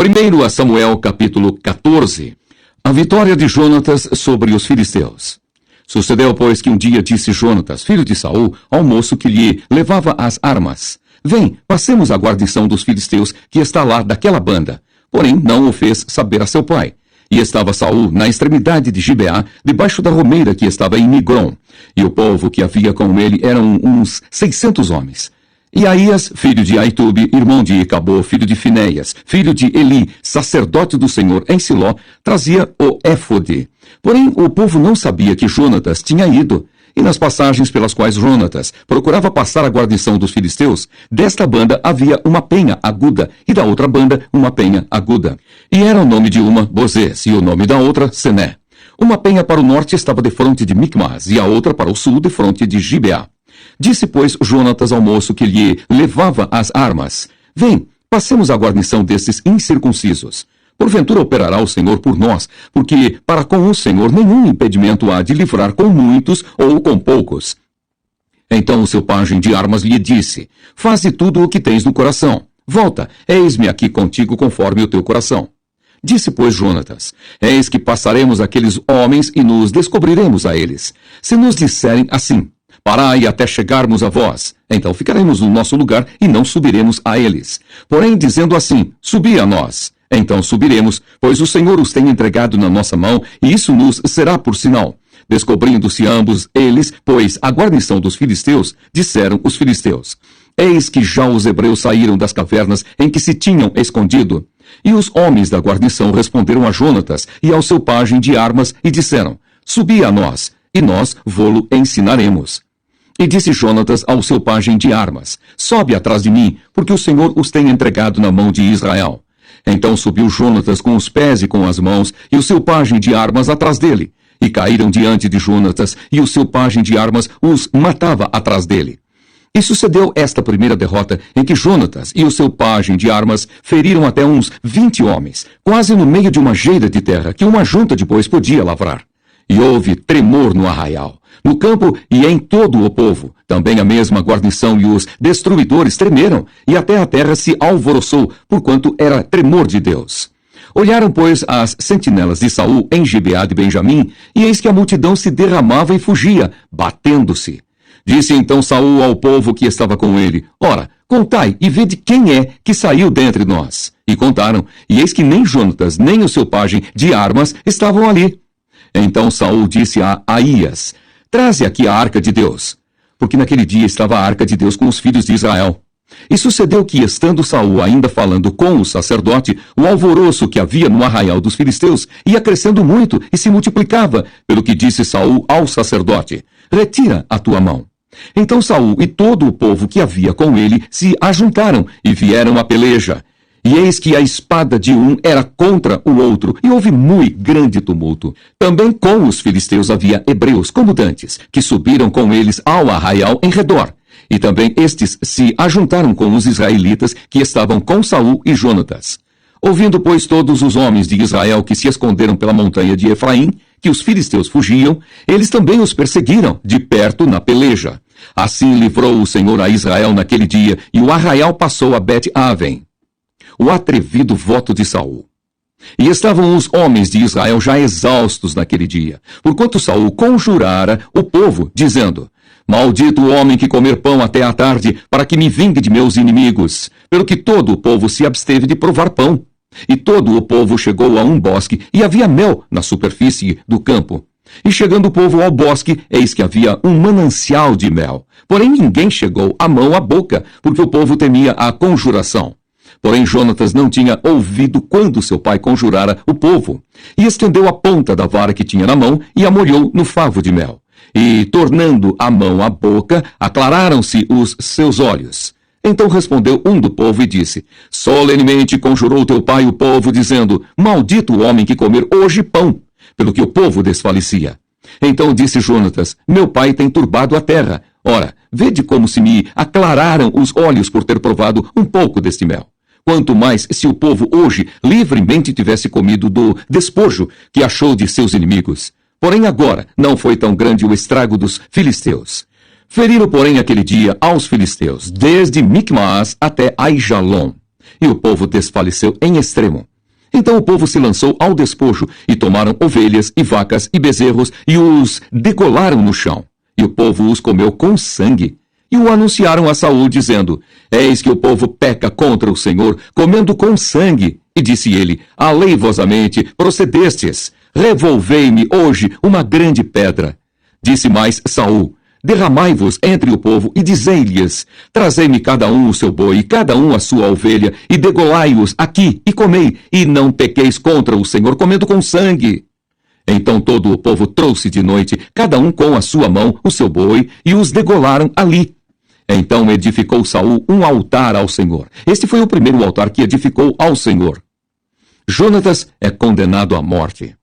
1 Samuel capítulo 14. A vitória de Jonatas sobre os filisteus. Sucedeu, pois, que um dia disse Jonatas, filho de Saul, ao moço que lhe levava as armas: Vem, passemos a guarnição dos filisteus que está lá daquela banda. Porém, não o fez saber a seu pai. E estava Saul na extremidade de Gibeá, debaixo da romeira que estava em Migron. E o povo que havia com ele eram uns 600 homens. E Aías, filho de Aitube, irmão de Icabô, filho de Finéias, filho de Eli, sacerdote do Senhor em Siló, trazia o éfode. Porém, o povo não sabia que Jonatas tinha ido. E nas passagens pelas quais Jonatas procurava passar a guarnição dos filisteus, desta banda havia uma penha aguda, e da outra banda uma penha aguda. E era o nome de uma Bozez, e o nome da outra Sené. Uma penha para o norte estava defronte de Micmas, e a outra para o sul defronte de Gibeá. Disse, pois, Jonatas ao moço que lhe levava as armas: Vem, passemos a guarnição desses incircuncisos. Porventura operará o Senhor por nós, porque para com o Senhor nenhum impedimento há de livrar com muitos ou com poucos. Então o seu pajem de armas lhe disse: Faze tudo o que tens no coração. Volta, eis-me aqui contigo conforme o teu coração. Disse, pois, Jonatas: Eis que passaremos aqueles homens e nos descobriremos a eles. Se nos disserem assim: Parai até chegarmos a vós, então ficaremos no nosso lugar e não subiremos a eles. Porém, dizendo assim: Subi a nós, então subiremos, pois o Senhor os tem entregado na nossa mão, e isso nos será por sinal. Descobrindo-se ambos eles, pois, a guarnição dos filisteus, disseram os filisteus: Eis que já os hebreus saíram das cavernas em que se tinham escondido. E os homens da guarnição responderam a Jonatas e ao seu pajem de armas e disseram: Subi a nós, e nós vô-lo ensinaremos. E disse Jonatas ao seu pajem de armas: Sobe atrás de mim, porque o Senhor os tem entregado na mão de Israel. Então subiu Jonatas com os pés e com as mãos, e o seu pajem de armas atrás dele. E caíram diante de Jonatas, e o seu pajem de armas os matava atrás dele. E sucedeu esta primeira derrota, em que Jonatas e o seu pajem de armas feriram até uns 20 homens, quase no meio de uma geira de terra, que uma junta depois podia lavrar. E houve tremor no arraial, no campo e em todo o povo. Também a mesma guarnição e os destruidores tremeram, e até a terra se alvoroçou, porquanto era tremor de Deus. Olharam, pois, as sentinelas de Saul em Gibeá de Benjamim, e eis que a multidão se derramava e fugia, batendo-se. Disse então Saul ao povo que estava com ele: Ora, contai e vede quem é que saiu dentre nós. E contaram, e eis que nem Jonatas, nem o seu pajem de armas estavam ali. Então Saul disse a Aías: Traze aqui a arca de Deus. Porque naquele dia estava a arca de Deus com os filhos de Israel. E sucedeu que, estando Saul ainda falando com o sacerdote, o alvoroço que havia no arraial dos filisteus ia crescendo muito e se multiplicava, pelo que disse Saul ao sacerdote: Retira a tua mão. Então Saul e todo o povo que havia com ele se ajuntaram e vieram à peleja. E eis que a espada de um era contra o outro, e houve muito grande tumulto. Também com os filisteus havia hebreus, como dantes, que subiram com eles ao arraial em redor. E também estes se ajuntaram com os israelitas que estavam com Saul e Jonatas. Ouvindo, pois, todos os homens de Israel que se esconderam pela montanha de Efraim, que os filisteus fugiam, eles também os perseguiram, de perto na peleja. Assim livrou o Senhor a Israel naquele dia, e o arraial passou a Bet-Aven. O atrevido voto de Saul. E estavam os homens de Israel já exaustos naquele dia, porquanto Saul conjurara o povo, dizendo: Maldito o homem que comer pão até à tarde, para que me vingue de meus inimigos. Pelo que todo o povo se absteve de provar pão. E todo o povo chegou a um bosque, e havia mel na superfície do campo. E chegando o povo ao bosque, eis que havia um manancial de mel. Porém ninguém chegou a mão à boca, porque o povo temia a conjuração. Porém Jonatas não tinha ouvido quando seu pai conjurara o povo, e estendeu a ponta da vara que tinha na mão e a molhou no favo de mel. E, tornando a mão à boca, aclararam-se os seus olhos. Então respondeu um do povo e disse: Solenemente conjurou teu pai o povo, dizendo: Maldito o homem que comer hoje pão. Pelo que o povo desfalecia. Então disse Jonatas: Meu pai tem turbado a terra. Ora, vede como se me aclararam os olhos por ter provado um pouco deste mel. Quanto mais se o povo hoje livremente tivesse comido do despojo que achou de seus inimigos. Porém agora não foi tão grande o estrago dos filisteus. Feriram, porém, aquele dia aos filisteus, desde Micmas até Aijalon. E o povo desfaleceu em extremo. Então o povo se lançou ao despojo, e tomaram ovelhas, e vacas, e bezerros, e os degolaram no chão. E o povo os comeu com sangue. E o anunciaram a Saul, dizendo: Eis que o povo peca contra o Senhor, comendo com sangue. E disse ele: Aleivosamente procedestes. Revolvei-me hoje uma grande pedra. Disse mais Saul: Derramai-vos entre o povo, e dizei-lhes: Trazei-me cada um o seu boi, e cada um a sua ovelha, e degolai-os aqui, e comei, e não pequeis contra o Senhor, comendo com sangue. Então todo o povo trouxe de noite, cada um com a sua mão, o seu boi, e os degolaram ali. Então edificou Saul um altar ao Senhor. Este foi o primeiro altar que edificou ao Senhor. Jonatas é condenado à morte.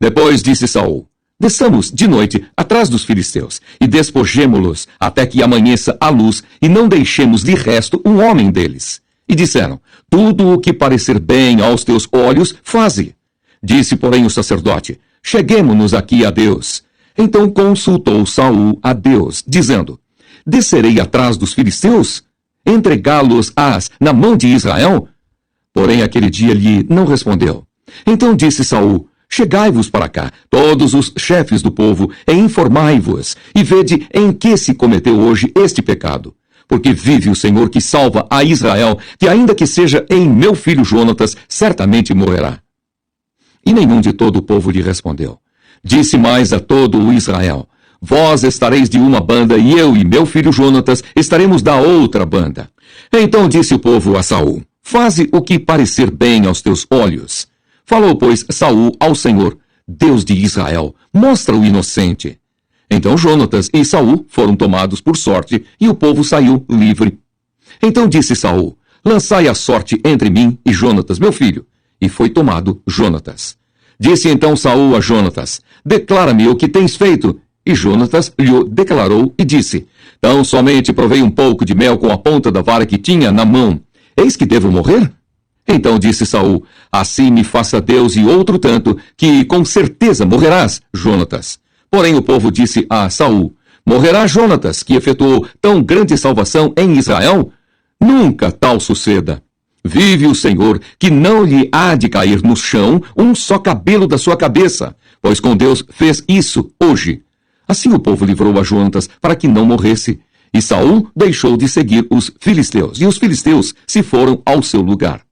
Depois disse Saul: Desçamos de noite atrás dos filisteus, e despojemo-los até que amanheça a luz, e não deixemos de resto um homem deles. E disseram: Tudo o que parecer bem aos teus olhos, faze. Disse, porém, o sacerdote: Cheguemo-nos aqui a Deus. Então consultou Saul a Deus, dizendo: Descerei atrás dos filisteus? Entregá-los-ás na mão de Israel? Porém, aquele dia lhe não respondeu. Então disse Saul: Chegai-vos para cá, todos os chefes do povo, e informai-vos, e vede em que se cometeu hoje este pecado. Porque vive o Senhor que salva a Israel, que ainda que seja em meu filho Jonatas, certamente morrerá. E nenhum de todo o povo lhe respondeu. Disse mais a todo o Israel: Vós estareis de uma banda, e eu e meu filho Jonatas estaremos da outra banda. Então disse o povo a Saul: Faze o que parecer bem aos teus olhos. Falou, pois, Saul ao Senhor: Deus de Israel, mostra o inocente. Então Jonatas e Saul foram tomados por sorte, e o povo saiu livre. Então disse Saul: Lançai a sorte entre mim e Jonatas, meu filho. E foi tomado Jonatas. Disse então Saul a Jonatas: Declara-me o que tens feito. E Jonatas lhe declarou e disse: Tão somente provei um pouco de mel com a ponta da vara que tinha na mão. Eis que devo morrer? Então disse Saul: Assim me faça Deus e outro tanto, que com certeza morrerás, Jonatas. Porém o povo disse a Saul: Morrerá Jonatas, que efetuou tão grande salvação em Israel? Nunca tal suceda. Vive o Senhor, que não lhe há de cair no chão um só cabelo da sua cabeça, pois com Deus fez isso hoje. Assim o povo livrou a Jonatas para que não morresse. E Saul deixou de seguir os filisteus, e os filisteus se foram ao seu lugar.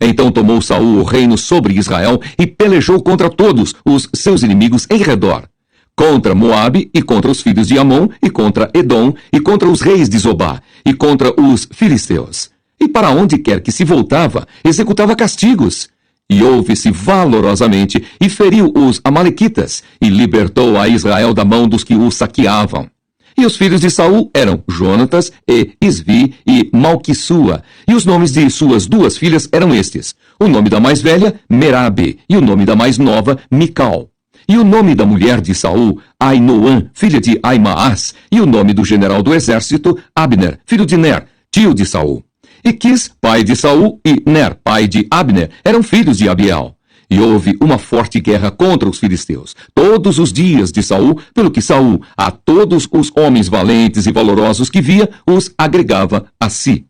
Então tomou Saul o reino sobre Israel e pelejou contra todos os seus inimigos em redor. Contra Moabe, e contra os filhos de Amon, e contra Edom, e contra os reis de Zobá, e contra os filisteus. E para onde quer que se voltava, executava castigos. E houve-se valorosamente, e feriu os amalequitas, e libertou a Israel da mão dos que o saqueavam. E os filhos de Saul eram Jonatas, e Isvi, e Malquissua, e os nomes de suas duas filhas eram estes: o nome da mais velha, Merabe, e o nome da mais nova, Mical. E o nome da mulher de Saul, Ainoã, filha de Aimaas, e o nome do general do exército, Abner, filho de Ner, tio de Saul. E Quis, pai de Saul, e Ner, pai de Abner, eram filhos de Abiel. E houve uma forte guerra contra os filisteus, todos os dias de Saul, pelo que Saul, a todos os homens valentes e valorosos que via, os agregava a si.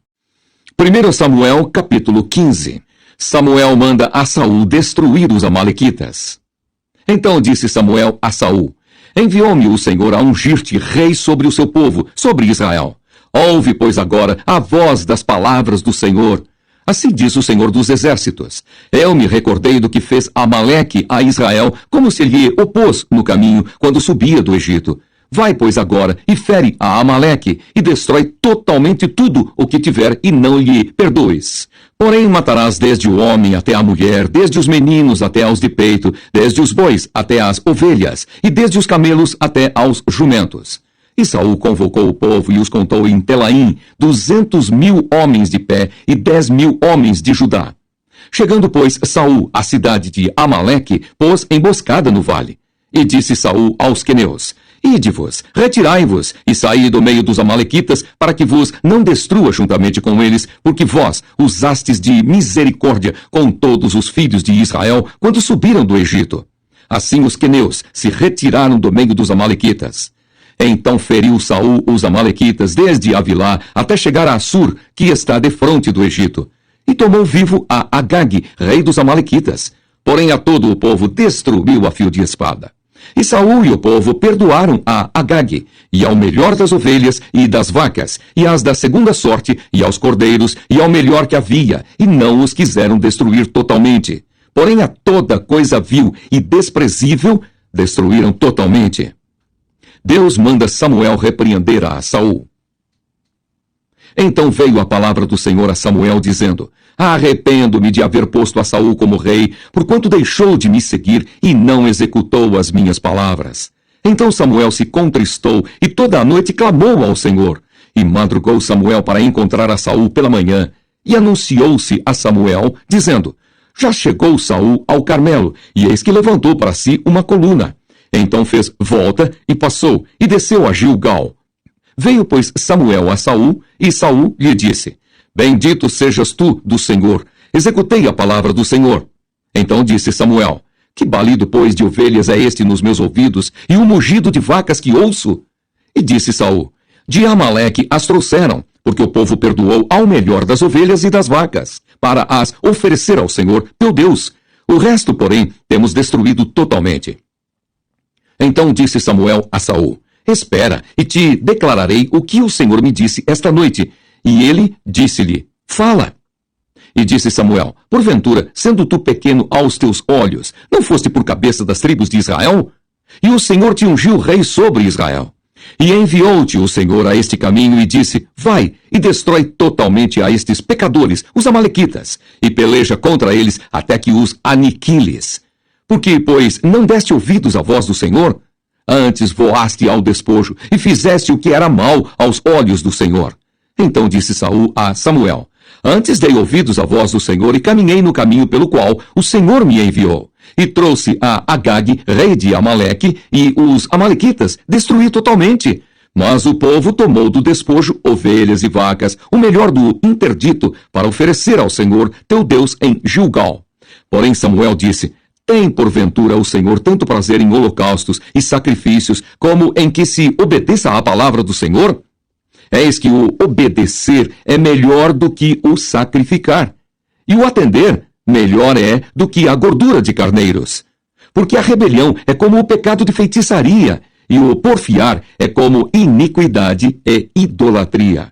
1 Samuel, capítulo 15. Samuel manda a Saul destruir os amalequitas. Então disse Samuel a Saul: Enviou-me o Senhor a ungir-te rei sobre o seu povo, sobre Israel. Ouve, pois, agora a voz das palavras do Senhor. Assim diz o Senhor dos Exércitos: Eu me recordei do que fez Amaleque a Israel, como se lhe opôs no caminho, quando subia do Egito. Vai, pois, agora, e fere a Amaleque, e destrói totalmente tudo o que tiver, e não lhe perdoes. Porém matarás desde o homem até a mulher, desde os meninos até aos de peito, desde os bois até as ovelhas, e desde os camelos até aos jumentos. E Saul convocou o povo e os contou em Telaim, 200.000 homens de pé e 10.000 homens de Judá. Chegando, pois, Saul à cidade de Amaleque, pôs emboscada no vale. E disse Saul aos queneus: Ide-vos, retirai-vos, e saí do meio dos amalequitas, para que vos não destrua juntamente com eles, porque vós usastes de misericórdia com todos os filhos de Israel, quando subiram do Egito. Assim os queneus se retiraram do meio dos amalequitas. Então feriu Saul os amalequitas desde Avilá até chegar a Assur, que está defronte do Egito. E tomou vivo a Agag, rei dos amalequitas. Porém a todo o povo destruiu a fio de espada. E Saul e o povo perdoaram a Agag, e ao melhor das ovelhas e das vacas, e às da segunda sorte, e aos cordeiros, e ao melhor que havia, e não os quiseram destruir totalmente. Porém a toda coisa vil e desprezível destruíram totalmente. Deus manda Samuel repreender a Saul. Então veio a palavra do Senhor a Samuel, dizendo: Arrependo-me de haver posto a Saul como rei, porquanto deixou de me seguir e não executou as minhas palavras. Então Samuel se contristou e toda a noite clamou ao Senhor. E madrugou Samuel para encontrar a Saul pela manhã. E anunciou-se a Samuel, dizendo: Já chegou Saul ao Carmelo, e eis que levantou para si uma coluna. Então fez volta e passou, e desceu a Gilgal. Veio, pois, Samuel a Saul, e Saul lhe disse: Bendito sejas tu do Senhor, executei a palavra do Senhor. Então disse Samuel: Que balido, pois, de ovelhas é este nos meus ouvidos, e o mugido de vacas que ouço? E disse Saul: De Amaleque as trouxeram, porque o povo perdoou ao melhor das ovelhas e das vacas, para as oferecer ao Senhor, teu Deus. O resto, porém, temos destruído totalmente. Então disse Samuel a Saul: Espera, e te declararei o que o Senhor me disse esta noite. E ele disse-lhe: Fala. E disse Samuel: Porventura, sendo tu pequeno aos teus olhos, não foste por cabeça das tribos de Israel? E o Senhor te ungiu rei sobre Israel. E enviou-te o Senhor a este caminho e disse: Vai, e destrói totalmente a estes pecadores, os amalequitas, e peleja contra eles até que os aniquiles. Porque, pois, não deste ouvidos à voz do Senhor? Antes voaste ao despojo, e fizeste o que era mal aos olhos do Senhor. Então disse Saul a Samuel: Antes dei ouvidos à voz do Senhor, e caminhei no caminho pelo qual o Senhor me enviou. E trouxe a Agag, rei de Amaleque, e os amalequitas destruí totalmente. Mas o povo tomou do despojo ovelhas e vacas, o melhor do interdito, para oferecer ao Senhor, teu Deus, em Gilgal. Porém Samuel disse: Tem porventura o Senhor tanto prazer em holocaustos e sacrifícios, como em que se obedeça à palavra do Senhor? Eis que o obedecer é melhor do que o sacrificar, e o atender melhor é do que a gordura de carneiros. Porque a rebelião é como o pecado de feitiçaria, e o porfiar é como iniquidade e idolatria.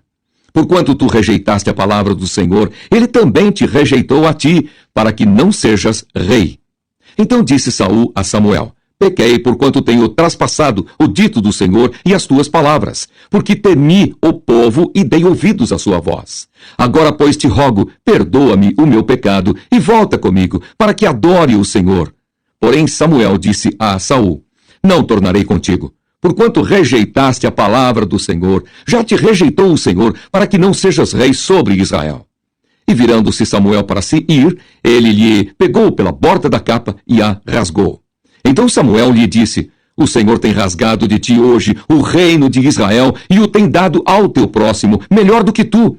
Porquanto tu rejeitaste a palavra do Senhor, ele também te rejeitou a ti, para que não sejas rei. Então disse Saul a Samuel: Pequei, porquanto tenho traspassado o dito do Senhor e as tuas palavras, porque temi o povo e dei ouvidos à sua voz. Agora, pois, te rogo, perdoa-me o meu pecado e volta comigo, para que adore o Senhor. Porém Samuel disse a Saul: Não tornarei contigo, porquanto rejeitaste a palavra do Senhor. Já te rejeitou o Senhor, para que não sejas rei sobre Israel. E virando-se Samuel para se ir, ele lhe pegou pela borda da capa e a rasgou. Então Samuel lhe disse: O Senhor tem rasgado de ti hoje o reino de Israel e o tem dado ao teu próximo, melhor do que tu.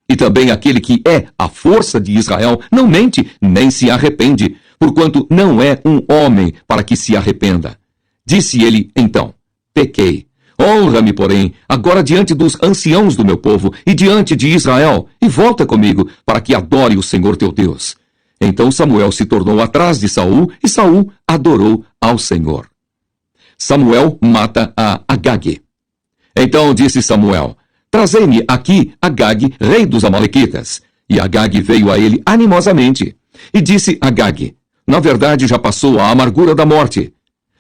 E também aquele que é a força de Israel não mente, nem se arrepende, porquanto não é um homem para que se arrependa. Disse ele então: Pequei. Honra-me, porém, agora diante dos anciãos do meu povo e diante de Israel, e volta comigo, para que adore o Senhor teu Deus. Então Samuel se tornou atrás de Saul, e Saul adorou ao Senhor. Samuel mata a Agag. Então disse Samuel: Trazei-me aqui Agag, rei dos amalequitas. E Agag veio a ele animosamente. E disse Agag: Na verdade já passou a amargura da morte.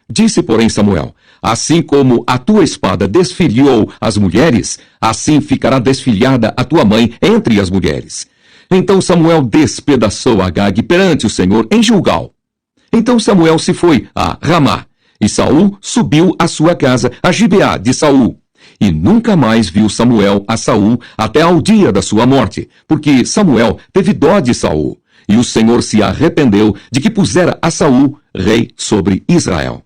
Disse, porém, Samuel: Assim como a tua espada desfilhou as mulheres, assim ficará desfilhada a tua mãe entre as mulheres. Então Samuel despedaçou Agag perante o Senhor em Gilgal. Então Samuel se foi a Ramá, e Saul subiu à sua casa, a Gibeá de Saul. E nunca mais viu Samuel a Saul até ao dia da sua morte, porque Samuel teve dó de Saul, e o Senhor se arrependeu de que pusera a Saul rei sobre Israel.